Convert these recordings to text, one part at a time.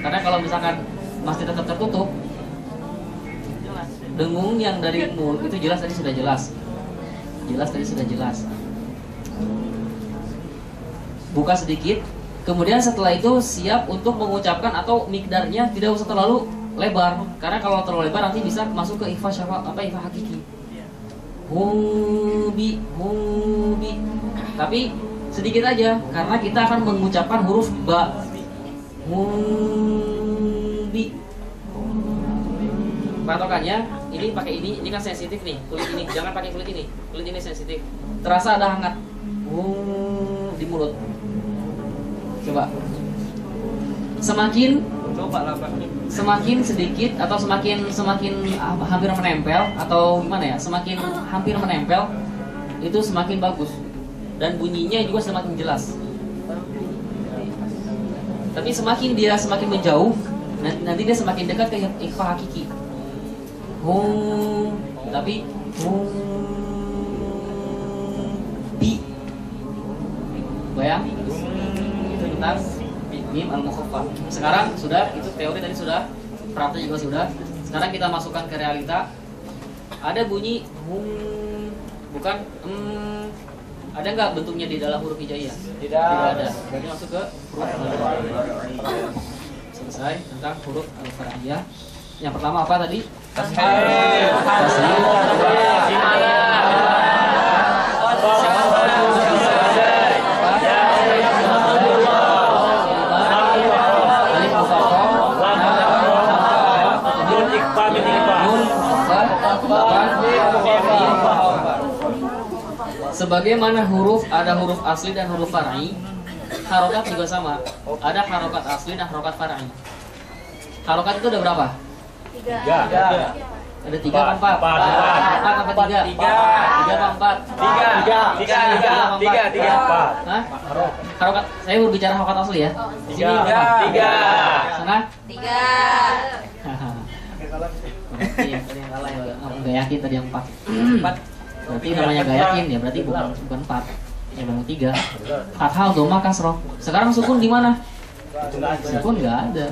Karena kalau misalkan masih tetap tertutup, dengung yang dari mulut itu jelas tadi sudah jelas. Tadi sudah jelas. Buka sedikit, kemudian setelah itu siap untuk mengucapkan atau mikdarnya tidak usah terlalu lebar. Karena kalau terlalu lebar nanti bisa masuk ke ikhfa syafa ikhfa hakiki. Hubi. Tapi sedikit aja karena kita akan mengucapkan huruf ba. Hubi. Patokannya ini pakai ini kan sensitif nih, kulit ini jangan pakai kulit ini sensitif. Terasa ada hangat di mulut. Coba. Semakin sedikit atau semakin hampir menempel atau gimana ya? Semakin hampir menempel itu semakin bagus dan bunyinya juga semakin jelas. Tapi semakin menjauh, nanti dia semakin dekat ke ikhfa hakiki. Tapi bi. Bayang? Itu tentang mim al-mukhaffaf. Sekarang sudah, itu teori tadi sudah, praktek juga sudah. Sekarang kita masukkan ke realita. Ada bunyi bukan ada nggak bentuknya di dalam huruf hijaiyah? Tidak ada. Berarti masuk ke huruf al-far'iyah. Selesai tentang huruf al-far'iyah. Yang pertama apa tadi? Sebagaimana huruf ada huruf asli dan huruf far'i, harokat juga sama. Ada harokat asli dan harokat far'i. Harokat itu ada berapa? 3. Ada 3 apa 4? 4 apa 3? 3 apa 4? 3. Hah? Harokat. Saya berbicara harokat asli ya. Di sini berapa? 3. Sana? 3. Berarti yang tadi yang kalah ya, nggak yakin tadi yang 4. Berarti namanya gak yakin ya, berarti bukan 4. Ya memang 3. Fathah, dhamma, kasroh. Sekarang sukun di mana? Sukun nggak ada.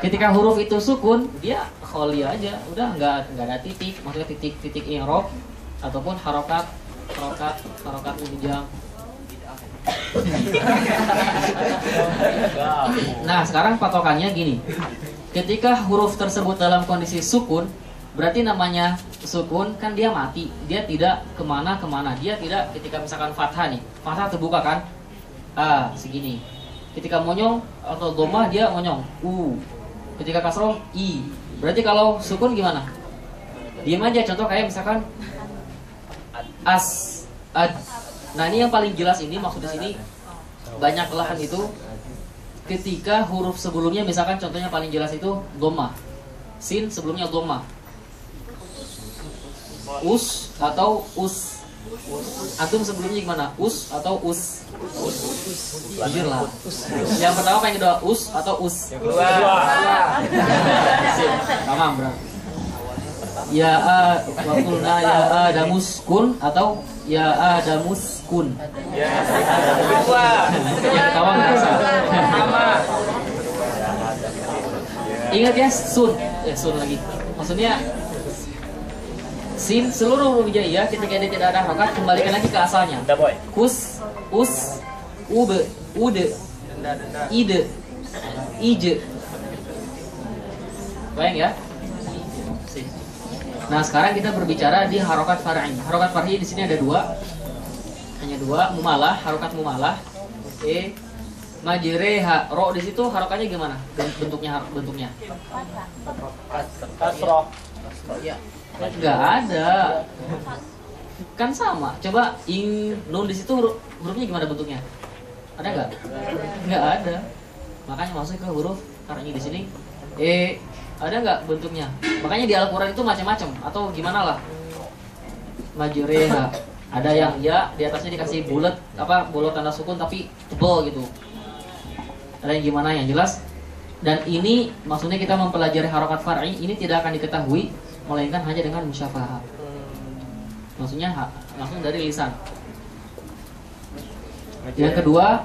Ketika huruf itu sukun, dia kholi aja, udah nggak ada titik, maksudnya titik i'rab ataupun harokat munjam. Nah sekarang patokannya gini, ketika huruf tersebut dalam kondisi sukun, berarti namanya sukun kan dia mati, dia tidak kemana, dia tidak ketika misalkan fathah nih, fathah terbuka kan, segini. Ketika monyong atau dhamma dia monyong, ketika kasroh i. Berarti kalau sukun gimana? Diam aja. Contoh kayak misalkan as, ad. Nah ini yang paling jelas ini maksud di sini banyak lahan itu ketika huruf sebelumnya misalkan contohnya paling jelas itu dhamma. Sin sebelumnya dhamma. Us atau us. Antum sebelumnya gimana? Us atau us? Jujur lah. Yang pertama apa yang kedua? Us atau us? Yang kedua. Tamam bro. Ya waqulna ya adamuskun atau ya adamuskun. Ya ketawa ngerasa. Ingat ya sun lagi. Maksudnya sin seluruh huruf hijaiyah ketika dia tidak ada harokat kembalikan lagi ke asalnya. Kus, us, ube, ude, ide, ije. Bayang ya? Nah sekarang kita berbicara di harokat far'i. Harokat far'i di sini ada 2, hanya 2. Mumalah, harokat mumalah. Majreha, ro di situ harokatnya gimana? Bentuknya. Kasroh. Ya. Enggak ada. Kan sama. Coba nun di situ hurufnya gimana bentuknya? Ada enggak? Enggak ada. Makanya masuk ke huruf far'i di sini. Ada nggak bentuknya? Makanya di Al-Quran itu macam-macam atau gimana lah. Majreha. Ada yang ya di atasnya dikasih bulat tanda sukun tapi tebal gitu. Ada yang gimana yang jelas. Dan ini maksudnya kita mempelajari harokat far'i ini tidak akan diketahui melainkan hanya dengan musyafahah. Maksudnya langsung dari lisan. Yang kedua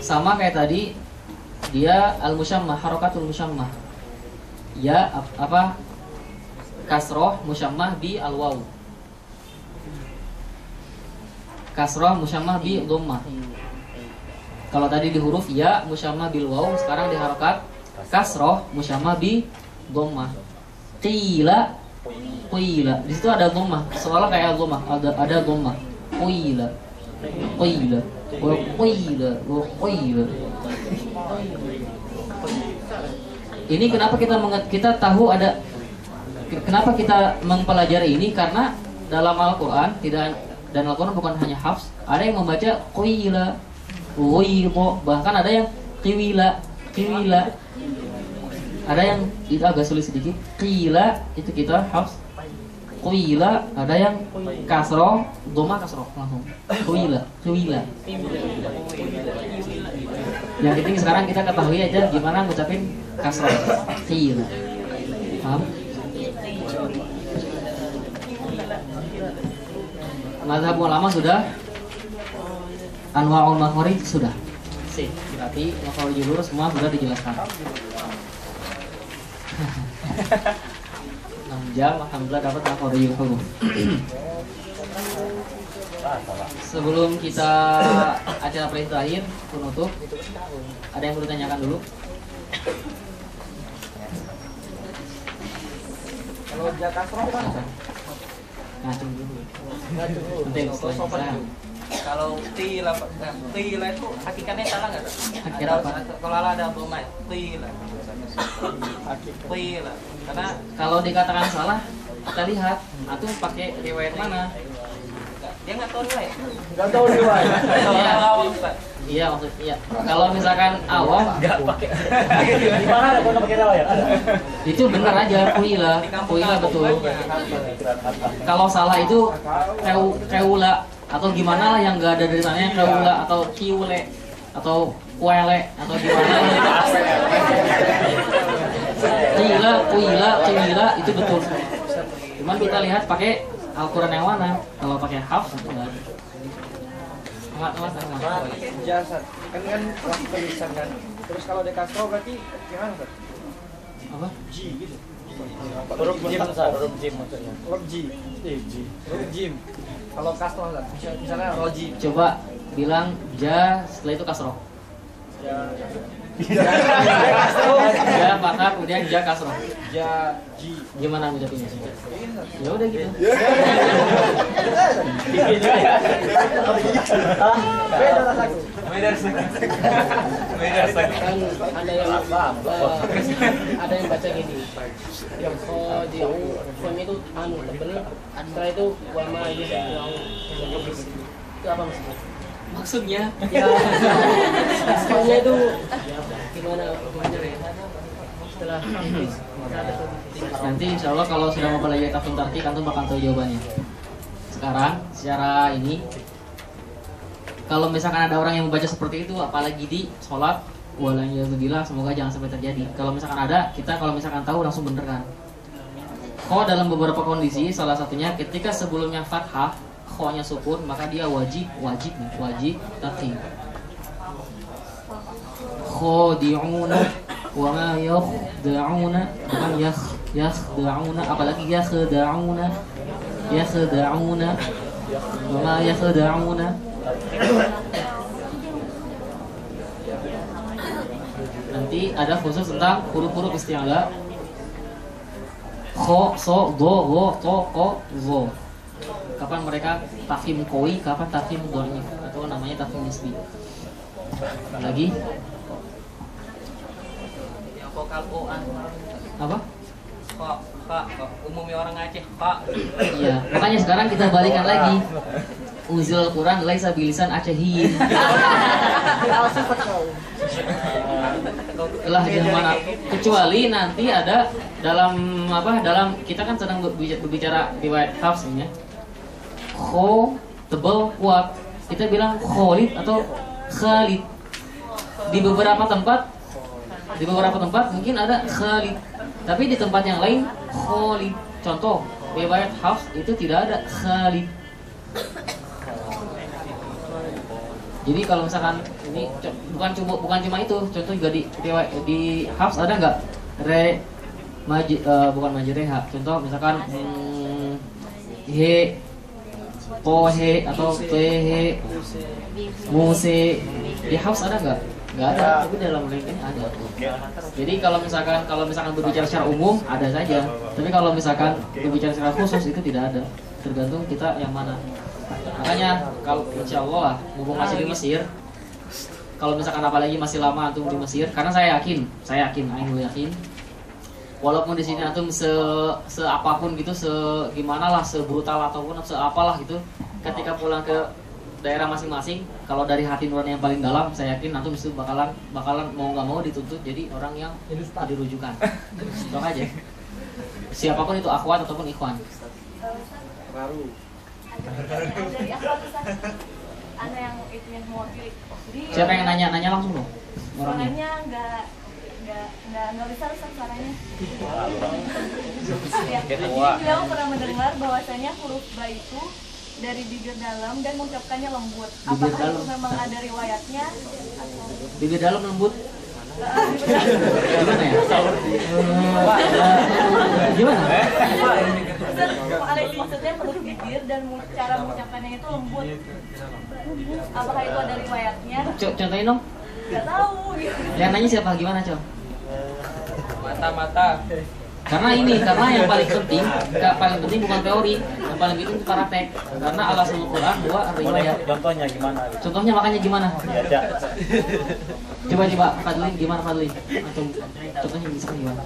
sama kayak tadi dia al-musyammah, harakatul musyammah. Ya apa? Kasroh musyammah bi al-waw. Kasroh musyammah bi dhammah. Kalau tadi di huruf ya musyammah bil waw, sekarang di harokat kasroh musyammah bi dhammah. Qila, qila. Di situ ada dhammah, seolah kayak dhammah, ada dhammah. Qila, qila, wa qila, wa qila. Ini kenapa kita tahu ada, kenapa kita mempelajari ini, karena dalam Al-Qur'an tidak, dan Al-Qur'an bukan hanya hafs, ada yang membaca qila, qila, bahkan ada yang qiwila, qiwila. Ada yang itu agak sulit sedikit. Qila itu kita hafs. Qila ada yang kasroh, dhamma kasroh langsung. Qila, qiwila. Yang penting sekarang kita ketahui aja gimana ngucapin kasroh. Qila. Paham? Mazhab ulama sudah, anwa'ul makharij sudah. Sih, berarti makharij lurus semua sudah dijelaskan. 6 jam alhamdulillah dapat makharij huruf. Sebelum kita acara terakhir penutup, ada yang perlu tanyakan dulu? Kalau jakasroh kan? Ngacung dulu. Penting setelah kalau tila itu hakikatnya salah nggak? Hakikat apa? Kalau ada dhamma tila. Tila. Karena kalau dikatakan salah, kita lihat atau pakai riwayat mana? dia nggak tahu riwayat. Nggak tahu riwayat. Iya maksudnya. Kalau misalkan awam, Nggak pakai. Di mana ada kalau pakai riwayat? Ada. itu benar aja kuila, kuila betul. Kalau salah itu keula atau gimana lah yang nggak ada dari sana, keula atau kiule atau kuele atau gimana. Kuila itu betul. Cuman kita lihat pakai Al-Quran yang mana. Kalau pakai hafs enggak. Jasad. Kan waktu tulisan kan. Terus kalau di kasroh berarti gimana, Pak? Apa? G gitu. Huruf jim, huruf jim maksudnya. Huruf G. Huruf jim. Kalau kasroh lah. Misalnya roji. Coba bilang ja, setelah itu kasroh. Ja. Ja fathah kemudian ja kasroh. Ja G. Gimana ngucapinnya? Ya udah gitu. Beda rasanya. Kan ada yang ada yang baca gini, yang kodiu fon itu anu tebel, setelah itu wama itu apa maksudnya? Maksudnya Ya, fonnya itu gimana setelah habis nanti insya Allah kalau sudah mempelajari tafsir tarkik antum bakal tahu jawabannya. Sekarang secara ini, kalau misalkan ada orang yang membaca seperti itu, apalagi di sholat, walaiyazubillah, semoga jangan sampai terjadi. Kalau misalkan ada, kita kalau misalkan tahu langsung bener kan. Kho dalam beberapa kondisi, salah satunya ketika sebelumnya fathah, kho-nya sukun, maka dia wajib tarkik. Khodi'una wa ma yakhda'una, bukan yakhda'una, apalagi yakhda'una wa ma yakhda'una. Nanti ada khusus tentang huruf-huruf isti'ala. Kho, so, do, wo, to, ko, zo. Kapan mereka tafhim koi, kapan tafhim dhaif, atau namanya tafhim nisbi. Lagi Yang vokal o an. apa? Kha, umumnya orang Aceh kha. Iya, makanya sekarang kita balikan lagi. Uzil Quran laisa bilisan Acehin. Lah mana, kecuali nanti ada dalam kita kan sedang berbicara riwayat hafs ya. Kho tebal kuat. Kita bilang Khalid atau Khalid. Di beberapa tempat mungkin ada Khalid. Tapi di tempat yang lain Khalid. Contoh, riwayat hafs itu tidak ada Khalid. Jadi kalau misalkan ini bukan cuma itu, contoh juga di Hafs ada nggak bukan majreha. Contoh misalkan he, kohe atau tehe, muse. Di Hafs ada nggak? Nggak ada. Tapi dalam ini ada. Jadi kalau misalkan berbicara secara umum ada saja. Tapi kalau misalkan berbicara secara khusus itu tidak ada. Tergantung kita yang mana. Makanya kalau insya Allah lah, mumpung masih di Mesir, kalau misalkan apalagi masih lama antum di Mesir, karena saya yakin, Ainul yakin, walaupun di sini antum seapapun gitu, gimana lah, sebrutal ataupun seapalah gitu, ketika pulang ke daerah masing-masing, kalau dari hati nurani yang paling dalam, saya yakin antum itu bakalan mau nggak mau dituntut jadi orang yang dirujukan. Itu aja. Siapapun itu akhwat ataupun ikhwan. Baru. Dari akhwat Ustaz. Anda yang itu yang mewakili. Siapa yang nanya langsung dong orangnya. Nggak besar Ustaz suaranya. Ya, jadi beliau pernah mendengar bahwasanya huruf ba itu dari bibir dalam dan mengucapkannya lembut. Apakah itu memang ada riwayatnya atau bibir dalam lembut? Gimana ya? Gimana? Maksudnya huruf bibir dan cara mengucapkannya itu lembut. Apakah itu ada riwayatnya? Contohin dong. Gak tahu gitu. Yang nanya siapa? Gimana, Cok? Mata-mata. Karena yang paling penting bukan teori, yang paling penting itu praktek. Karena alasan Al-Quran dua riwayat. Contohnya gimana? Contohnya makanya gimana? Iya. Coba Fadlin, gimana Fadlin? Atau contohnya bisa gimana?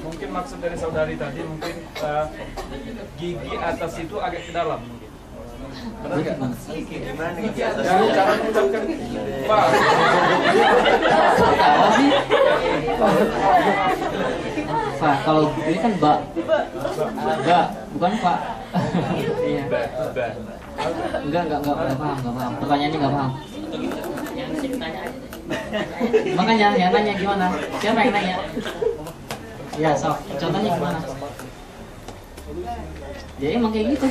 Mungkin maksud dari saudari tadi mungkin gigi atas itu agak ke dalam mungkin. Benar nggak? Cara mengucapkan ba. Apa sih? Fa, kalau ini kan ba, bukan fa. Iya. Enggak paham. Pertanyaannya nggak paham. Makanya yang nanya gimana? Siapa yang nanya? Ya, contohnya gimana? Ya emang kayak gitu.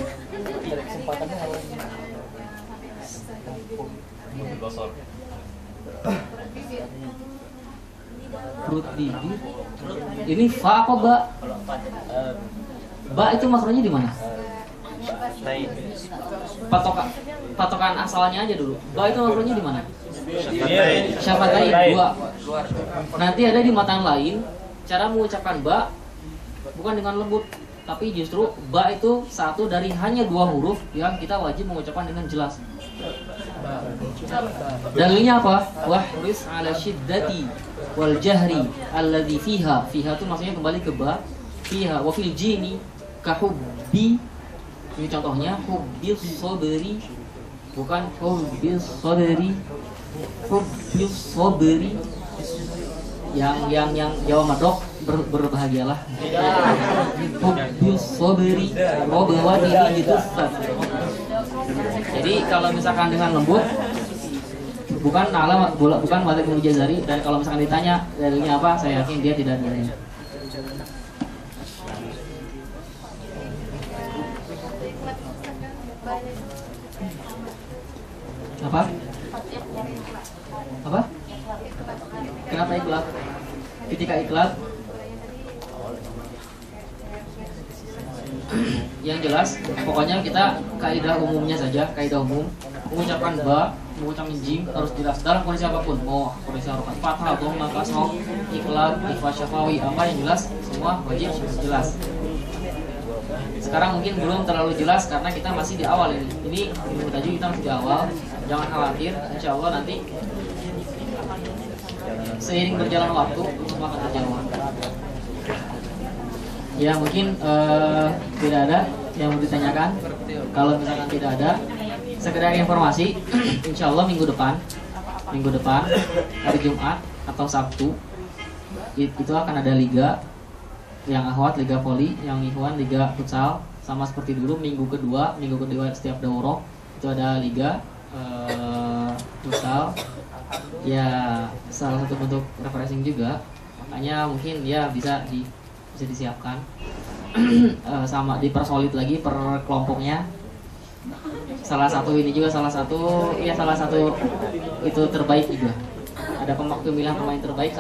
Perut bibir. Ini fa apa ba? Ba itu makronya di mana? Patokan asalnya aja dulu. Ba itu makronya di mana? Syafatain dua. Nanti ada di matan lain cara mengucapkan ba bukan dengan lembut, tapi justru ba itu satu dari hanya dua huruf yang kita wajib mengucapkan dengan jelas. Dalilnya apa? Wahris ala syiddati wal jahri alladhi fiha. Fiha itu maksudnya kembali ke ba. Fiha wa fil jimi kahubbi. Ini contohnya hubbil sabri, bukan hubbil sabri. Hubbil sabri yang Jawa Madok berbahagialah. Hubbil sabri robawati gitu. Jadi kalau misalkan dengan lembut bukan Malik bin Jazari, dan kalau misalkan ditanya dalilnya apa, saya yakin dia tidak dalilnya. Apa? Kenapa ikhlas? Ketika ikhlas yang jelas, pokoknya kita kaidah umumnya saja, kaidah umum mengucapkan ba, mengucapkan jim harus jelas dalam kondisi apapun, mau kondisi harokat fathah atau kasroh, ikhlas, ikhfa syafawi, apa yang jelas semua wajib jelas. Sekarang mungkin belum terlalu jelas karena kita masih di awal ini. Ini ilmu tajwid kita masih di awal, jangan khawatir, insya Allah nanti seiring berjalan waktu semua akan terjawab. Ya mungkin tidak ada yang mau ditanyakan. Kalau misalkan tidak ada, sekedar informasi, insya Allah minggu depan hari Jumat atau Sabtu itu akan ada liga. Yang akhwat liga voli, yang ikhwan liga futsal, sama seperti dulu minggu kedua setiap daurah itu ada liga futsal. Ya salah satu bentuk refreshing juga, makanya mungkin ya bisa disiapkan sama dipersolid lagi per kelompoknya. salah satu itu terbaik juga. Ada pemilihan pemain terbaik